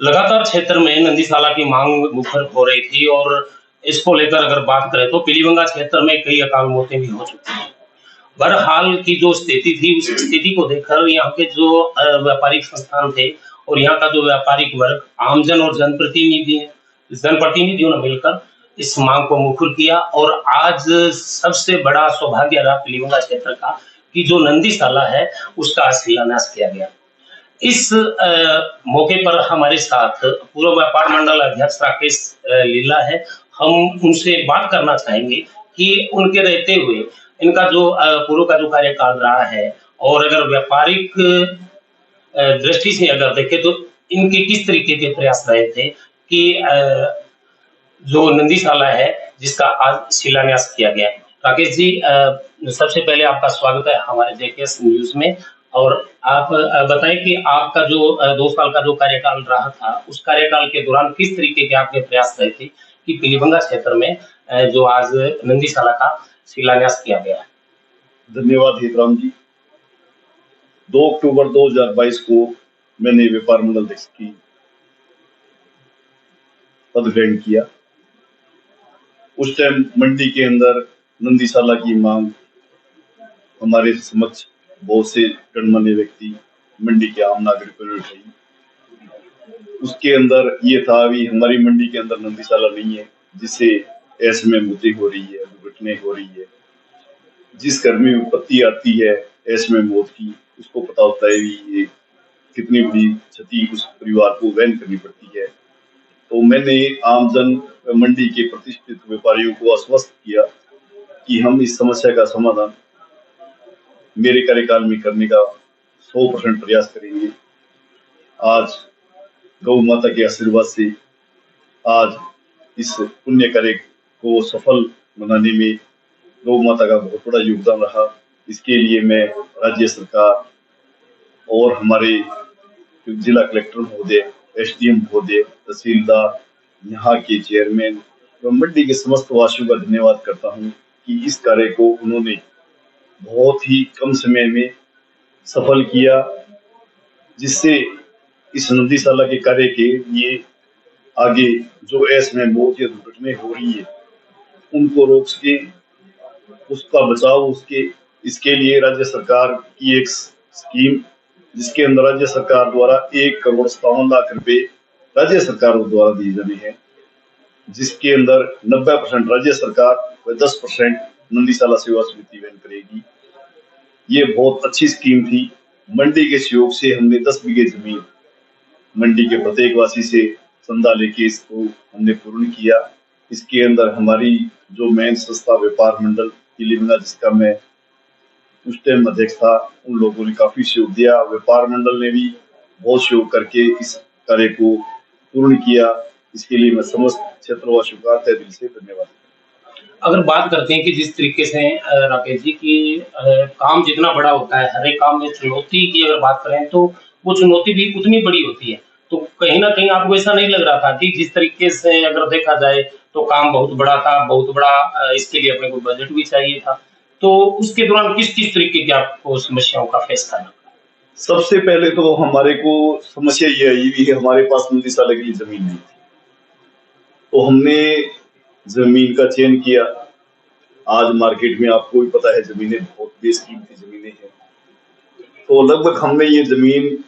लगातार क्षेत्र में नंदीसाला की मांग मुखर हो रही थी और इसको लेकर अगर बात करें तो पीलीभंगा क्षेत्र में कई अकाल मौतें भी हो चुकी हैं। बहरहाल की जो स्थिति थी, उस स्थिति को देखकर यहाँ के जो व्यापारिक संस्थान थे और यहाँ का जो व्यापारिक वर्ग, आमजन और जनप्रतिनिधियों ने मिलकर इस मांग को मुखर किया और आज सबसे बड़ा सौभाग्य रहा पीलीभंगा क्षेत्र का कि जो नंदीसाला है, उसका शिलान्यास किया गया। इस मौके पर हमारे साथ पूर्व व्यापार मंडल अध्यक्ष राकेश लीला है। हम उनसे बात करना चाहेंगे कि उनके रहते हुए इनका जो पूर्व का जो कार्यकाल रहा है और अगर व्यापारिक दृष्टि से अगर देखें तो इनके किस तरीके के प्रयास रहे थे कि जो नंदीसाला है जिसका आज शिलान्यास किया गया है। राकेश जी, सबसे पहले आपका स्वागत है हमारे जेकेएस न्यूज में और आप बताएं कि आपका जो 2 साल का जो कार्यकाल रहा था, उस कार्यकाल के दौरान किस तरीके के आपके प्रयास रहे थे कि पीलीभंगा क्षेत्र में जो आज नंदीसाला का शिलान्यास किया गया है। धन्यवाद हेतराम जी। 2 अक्टूबर 2022 को मैंने व्यापार मंडल अध्यक्ष की पद ग्रहण किया। उस टाइम मंडी के अंदर नंदीसाला की मांग हमारे समक्ष बहुत से गणमान्य व्यक्ति, मंडी के आम नागरिकों ने उठाई। उसके अंदर ये था भी हमारी मंडी के अंदर नंदीसाला नहीं है, जिससे ऐसे में मौतें हो रही है, दुर्घटनाएं हो रही है। जिस घर में विपत्ति आती है ऐसे में मौत की, उसको पता होता है भी ये कितनी बड़ी क्षति उस परिवार को वहन करनी पड़ती है। तो मैंने आमजन मंडी के प्रतिष्ठित व्यापारियों को आश्वस्त किया कि हम इस समस्या का समाधान मेरे कार्यकाल में करने का 100% प्रयास करेंगे। आज गौ माता के आशीर्वाद से आज इस पुण्य कार्य को सफल बनाने में गौ माता का बहुत बड़ा योगदान रहा। इसके लिए मैं राज्य सरकार और हमारे जिला कलेक्टर महोदय, एसडीएम महोदय, तहसीलदार, यहाँ के चेयरमैन व मंडी के समस्त वासियों का धन्यवाद करता हूँ कि इस कार्य को उन्होंने बहुत ही कम समय में सफल किया, जिससे इस नंदीसाला के कार्य के लिए आगे जो ऐसे में मौत या दुर्घटनाएं हो रही है उनको रोक सके, उसका बचाव इसके लिए राज्य सरकार की एक स्कीम, जिसके अंदर राज्य सरकार द्वारा 1,57,00,000 रुपए राज्य सरकार द्वारा दिए जाने हैं, जिसके अंदर 90% राज्य सरकार व 10% नंदीसाला सेवा समिति वहन करेगी। ये बहुत अच्छी स्कीम थी। मंडी के सहयोग से हमने 10 बीघे जमीन मंडी के प्रत्येक वासी से चंदा लेके इसको हमने पूर्ण किया। इसके अंदर हमारी जो मेन संस्था व्यापार मंडल पीलीभंगा, जिसका मैं उस टाइम अध्यक्ष था, उन लोगों ने काफी सहयोग दिया। व्यापार मंडल ने भी बहुत सहयोग करके इस कार्य को पूर्ण किया। इसके लिए मैं समस्त क्षेत्रवासियों का तहे दिल से धन्यवाद। अगर बात करते हैं कि जिस तरीके से राकेश जी की काम जितना बड़ा होता है, हर एक काम में चुनौती की अगर बात करें तो वो चुनौती भी उतनी बड़ी होती है। तो कहीं न कहीं आपको ऐसा नहीं लग रहा था कि जिस तरीके से अगर देखा जाए तो काम बहुत बड़ा था, बहुत बड़ा इसके लिए अपने को बजट भी चाहिए था। तो उसके दौरान किस-किस तरीके की आपको समस्याओं का फेस करना पड़ा? सबसे पहले तो हमारे को समस्या ये आई कि हमारे पास नंदीसाला के लिए जमीन नहीं थी, तो हमने जमीन का चयन किया। आज मार्केट में आपको भी पता है जमीनें बहुत बेशकीमती जमीनें हैं, तो लगभग हमने ये जमीन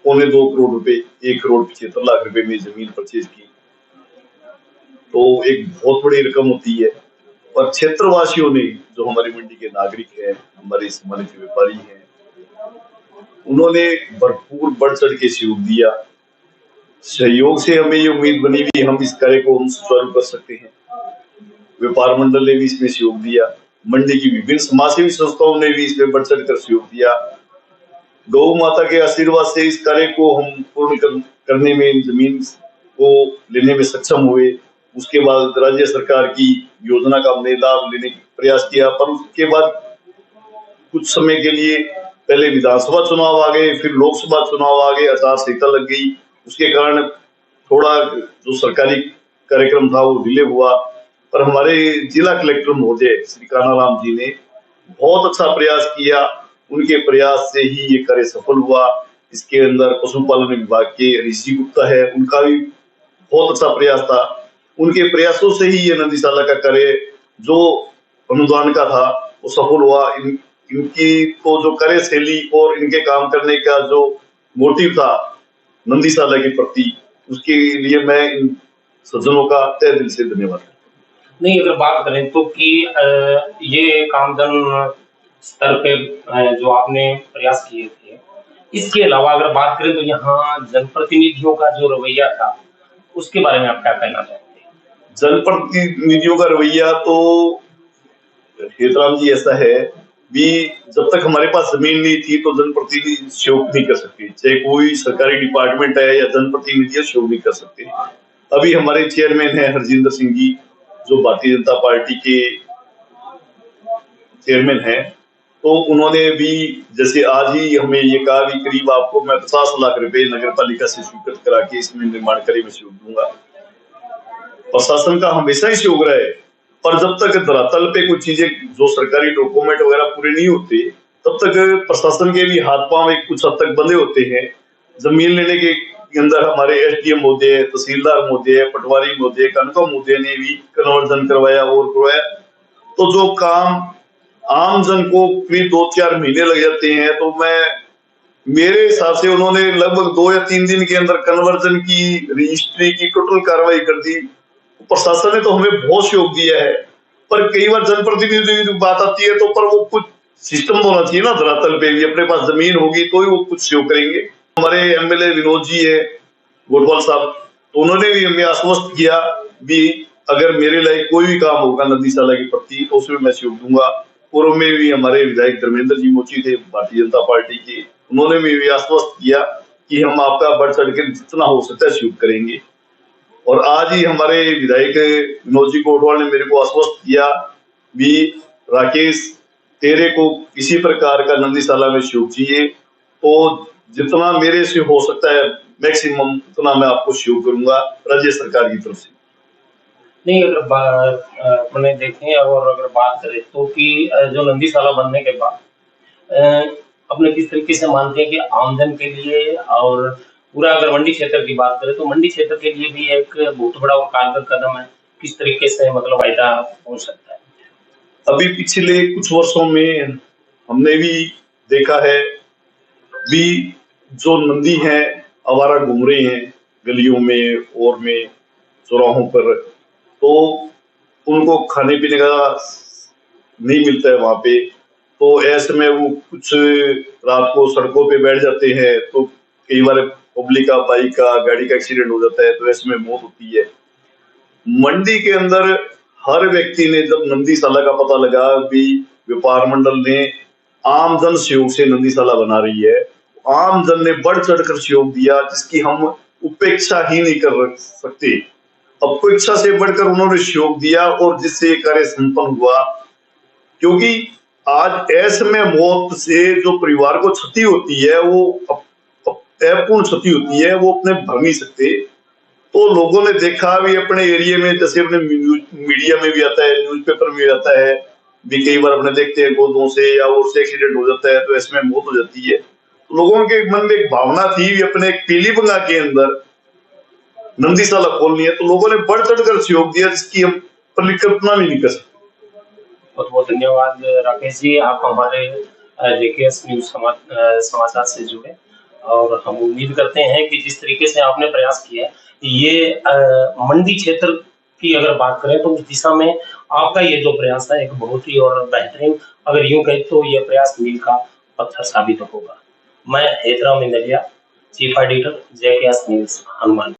2.25 करोड़ रुपए, 1,75,00,000 रुपए में जमीन परचेज की। तो एक बहुत बड़ी रकम होती है, और क्षेत्रवासियों ने, जो हमारी मंडी के नागरिक हैं, हमारे सम्मानित व्यापारी हैं, उन्होंने भरपूर बढ़ चढ़ के सहयोग दिया। सहयोग से हमें ये उम्मीद बनी भी हम इस कार्य को हम सुचारू कर सकते हैं। व्यापार मंडल ने भी इसमें सहयोग दिया, मंडी की विभिन्न समाजसेवी संस्थाओं ने भी इसमें बढ़ चढ़ कर सहयोग दिया। गौ माता के आशीर्वाद से इस कार्य को हम पूर्ण करने में, जमीन को लेने में सक्षम हुए। उसके बाद राज्य सरकार की योजना का हमने लाभ लेने का प्रयास किया, पर उसके बाद कुछ समय के लिए पहले विधानसभा चुनाव आ गए, फिर लोकसभा चुनाव आ गए, आचार संहिता लग गई। उसके कारण थोड़ा जो सरकारी कार्यक्रम था वो डिले हुआ, पर हमारे जिला कलेक्टर महोदय श्री कानाराम जी ने बहुत अच्छा प्रयास किया। उनके प्रयास से ही ये कार्य सफल हुआ। इसके अंदर पशुपालन विभाग के हरीश जी गुप्ता है, उनका भी बहुत अच्छा प्रयास था। उनके प्रयासों से ही ये नंदीशाला का कार्य जो अनुदान का था वो सफल हुआ। इनकी तो जो कार्यशैली और इनके काम करने का जो मोटिव था नंदीशाला के प्रति, उसके लिए मैं इन सज्जनों का तहे दिल से धन्यवाद करता हूं। नहीं, अगर बात करें तो कि ये कामधन स्तर पे जो आपने प्रयास किए थे, इसके अलावा अगर बात करें तो यहाँ जनप्रतिनिधियों का जो रवैया था, उसके बारे में आप क्या कहना चाहेंगे? जनप्रतिनिधियों का रवैया तो हेतराम जी ऐसा है भी, जब तक हमारे पास जमीन नहीं थी तो जनप्रतिनिधि सहयोग नहीं कर सकते, चाहे कोई सरकारी डिपार्टमेंट है या जनप्रतिनिधि सहयोग नहीं कर सकते। अभी हमारे चेयरमैन है हरजिंदर सिंह जी, जो भारतीय जनता पार्टी के चेयरमैन है, तो उन्होंने भी जैसे आज ही हमें ये कहा भी करीब आपको मैं 50 लाख रुपए नगर पालिका से स्वीकृत करा के इसमें निर्माण कार्य में सहयोग दूंगा। प्रशासन का हमेशा ही सहयोग रहा है, पर जब तक धरातल पे कुछ चीजें जो सरकारी डॉक्यूमेंट वगैरह पूरे नहीं होते, तब तक प्रशासन के भी हाथ पांव एक कुछ हद तक बंधे होते हैं। जमीन लेने के अंदर हमारे एसडीएम महोदय, तहसीलदार महोदय, पटवारी महोदय, कानूनगो महोदय ने भी कन्वर्जन करवाया और करवाया। तो जो काम आम जन को करीब 2-4 महीने लग जाते हैं, तो मेरे हिसाब से उन्होंने लगभग 2 या 3 दिन के अंदर कन्वर्जन की, रजिस्ट्री की टोटल कार्रवाई कर दी। प्रशासन ने तो हमें बहुत सहयोग दिया है, पर कई बार जनप्रतिनिधि की बात आती है तो पर वो कुछ सिस्टम होना चाहिए ना धरातल पे भी, अपने पास जमीन होगी तो ही वो कुछ सहयोग करेंगे। हमारे एमएलए विनोद जी है गोटवाल साहब, तो उन्होंने भी हमें आश्वस्त किया भी अगर मेरे लायक कोई भी काम होगा नंदीशाला के प्रति तो उसमें मैं सहयोग दूंगा। पूर्व में भी हमारे विधायक धर्मेंद्र जी मोची थे भारतीय जनता पार्टी के, उन्होंने भी आश्वस्त किया कि हम आपका बढ़ चढ़ के जितना हो सकता है सहयोग करेंगे। और आज ही हमारे विधायक विनोद जी कोटवाल ने मेरे को आश्वस्त किया भी राकेश, तेरे को किसी प्रकार का नंदीशाला में सहयोग चाहिए तो जितना मेरे से हो सकता है मैक्सिमम उतना मैं आपको सहयोग करूंगा राज्य सरकार की तरफ से। नहीं, अगर अपने देखें और अगर बात करें तो कि जो नंदीशाला बनने के बाद अपने किस तरीके से मानते हैं कि आमजन के लिए और पूरा अगर मंडी क्षेत्र की बात करें तो मंडी क्षेत्र के लिए भी एक बहुत बड़ा और कारगर कदम है, किस तरीके से मतलब फायदा पहुंच सकता है? अभी पिछले कुछ वर्षों में हमने भी देखा है भी जो नंदी हैं आवारा घूम रहे हैं गलियों में और में चौराहों पर, तो उनको खाने पीने का नहीं मिलता है वहां पे, तो ऐसे में वो कुछ रात को सड़कों पे बैठ जाते हैं, तो कई बार पब्लिक का, बाइक का, गाड़ी का एक्सीडेंट हो जाता है, तो ऐसे में मौत होती है। मंडी के अंदर हर व्यक्ति ने जब नंदीशाला का पता लगा भी व्यापार मंडल ने आम जन सहयोग से नंदीशाला बना रही है, आम जन ने बढ़ चढ़कर सहयोग दिया जिसकी हम उपेक्षा ही नहीं कर सकते। अपेक्षा से बढ़कर उन्होंने सहयोग दिया और जिससे कार्य संपन्न हुआ। क्योंकि आज ऐसे में मौत से जो परिवार को क्षति होती है वो अपूर्ण क्षति होती है, वो अपने भर नहीं सकते। तो लोगों ने देखा भी अपने एरिया में, जैसे अपने मीडिया में भी आता है, न्यूज़पेपर में भी आता है भी, कई बार अपने देखते हैं गोदों से या और से एक्सीडेंट हो जाता है तो इसमें मौत हो जाती है। तो लोगों के मन में एक भावना थी अपने पीलीबंगा के अंदर नंदीशाला खोलनी है, तो लोगों ने बढ़ चढ़कर सहयोग दिया जिसकी हम परिकल्पना भी नहीं कर सकते। बहुत बहुत धन्यवाद राकेश जी, आप हमारे जेकेएस न्यूज समाचार से जुड़े और हम उम्मीद करते हैं कि जिस तरीके से आपने प्रयास किया ये मंडी क्षेत्र की अगर बात करें तो उस दिशा में आपका ये जो प्रयास है एक बहुत ही और बेहतरीन, अगर यूं कहें तो ये प्रयास मील का पत्थर साबित होगा। मैं Hetram Indaliya, chief editor JKS news Hanuman.